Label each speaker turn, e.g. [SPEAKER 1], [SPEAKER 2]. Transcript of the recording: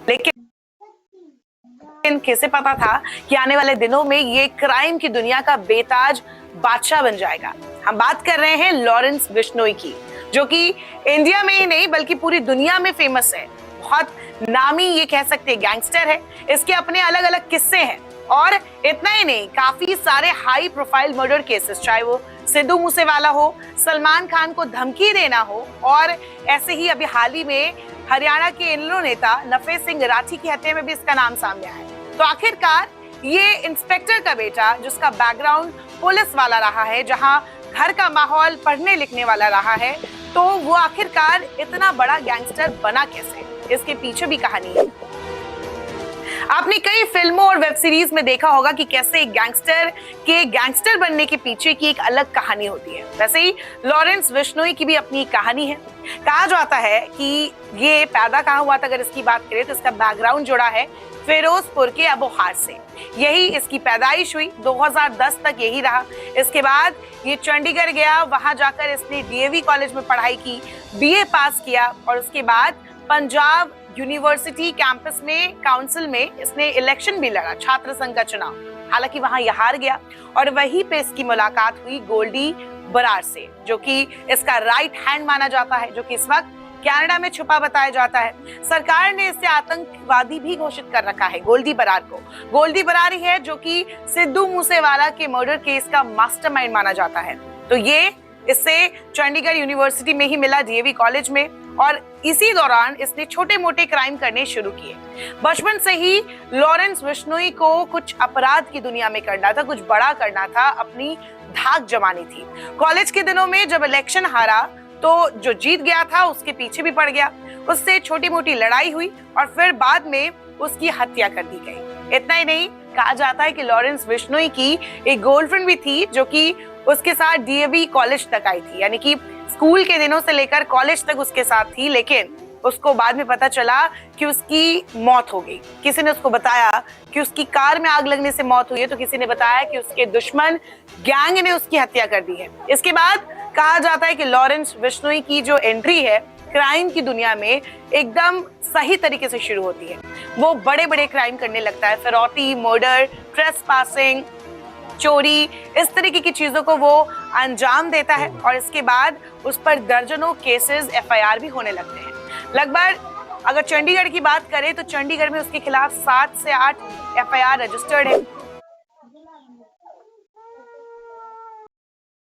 [SPEAKER 1] लेकिन किसे पता था कि आने वाले दिनों में ये क्राइम की दुनिया का बेताज बादशाह बन जाएगा। हम बात कर रहे हैं लॉरेंस बिश्नोई की, जो कि इंडिया में ही नहीं बल्कि पूरी दुनिया में फेमस है। बहुत नामी ये कह सकते हैं गैंगस्टर है। इसके अपने अलग अलग किस्से हैं और इतना ही नहीं, काफी सारे हाई प्रोफाइल मर्डर केसेस, चाहे वो सिद्धू मूसेवाला हो, सलमान खान को धमकी देना हो, और ऐसे ही अभी हाल ही में हरियाणा के इनलो नेता नफे सिंह राठी की हत्या में भी इसका नाम सामने आया है। तो आखिरकार ये इंस्पेक्टर का बेटा, जिसका बैकग्राउंड पुलिस वाला रहा है, जहां घर का माहौल पढ़ने लिखने वाला रहा है, तो वो आखिरकार इतना बड़ा गैंगस्टर बना कैसे, इसके पीछे भी कहानी है। आपने कई फिल्मों और वेब सीरीज में देखा होगा कि कैसे एक गैंगस्टर के गैंगस्टर बनने के पीछे की एक अलग कहानी होती है। वैसे ही लॉरेंस बिश्नोई की भी अपनी कहानी है। कहा जाता है कि ये पैदा कहाँ हुआ था, अगर इसकी बात करें तो इसका बैकग्राउंड जुड़ा है फिरोजपुर के अबोहार से। यही इसकी पैदाइश हुई, 2010 तक यही रहा। इसके बाद ये चंडीगढ़ गया, वहां जाकर इसने डीएवी कॉलेज में पढ़ाई की, बीए पास किया, और उसके बाद पंजाब यूनिवर्सिटी कैंपस में काउंसिल में इसने इलेक्शन भी लड़ा, छात्र संघ का चुनाव। हालांकि वहां यह हार गया और वहीं पे इसकी मुलाकात हुई गोल्डी बरार से, जो कि इसका राइट हैंड माना जाता है, जो कि इस वक्त कनाडा में छुपा बताया जाता है। सरकार ने इसे आतंकवादी भी घोषित कर रखा है गोल्डी बरार को। गोल्डी बरार ही है जो कि सिद्धू मूसेवाला के मर्डर केस का मास्टरमाइंड माना जाता है। तो ये इससे चंडीगढ़ यूनिवर्सिटी में ही मिला, डीएवी कॉलेज में, और इसी दौरान इसने छोटे मोटे क्राइम करने शुरू किए। बचपन से ही लॉरेंस बिश्नोई को कुछ अपराध की दुनिया में करना था, कुछ बड़ा करना था, अपनी धाक जमानी थी। कॉलेज के दिनों में जब इलेक्शन हारा तो जो जीत गया था उसके पीछे भी पड़ गया, उससे छोटी मोटी लड़ाई हुई और फिर बाद में उसकी हत्या कर दी गई। इतना ही नहीं, कहा जाता है कि लॉरेंस बिश्नोई की एक गर्लफ्रेंड भी थी जो कि उसके साथ डीएवी कॉलेज तक आई थी, यानी कि स्कूल के दिनों से लेकर कॉलेज तक उसके साथ थी। लेकिन उसको बाद में पता चला कि उसकी मौत हो गई। किसी ने उसको बताया कि उसकी कार में आग लगने से मौत हुई है, तो किसी ने बताया कि उसके दुश्मन गैंग ने उसकी हत्या कर दी है। इसके बाद कहा जाता है कि लॉरेंस बिश्नोई की जो एंट्री है क्राइम की दुनिया में एकदम सही तरीके से शुरू होती है। वो बड़े बड़े क्राइम करने लगता है, फिरौती, मर्डर, ट्रेसपासिंग, चोरी, इस तरीके की चीजों को वो अंजाम देता है और इसके बाद उस पर दर्जनों केसेस, एफआईआर भी होने लगते हैं। लगभग अगर चंडीगढ़ की बात करें तो चंडीगढ़ में उसके खिलाफ 7 से 8 एफआईआर रजिस्टर्ड है।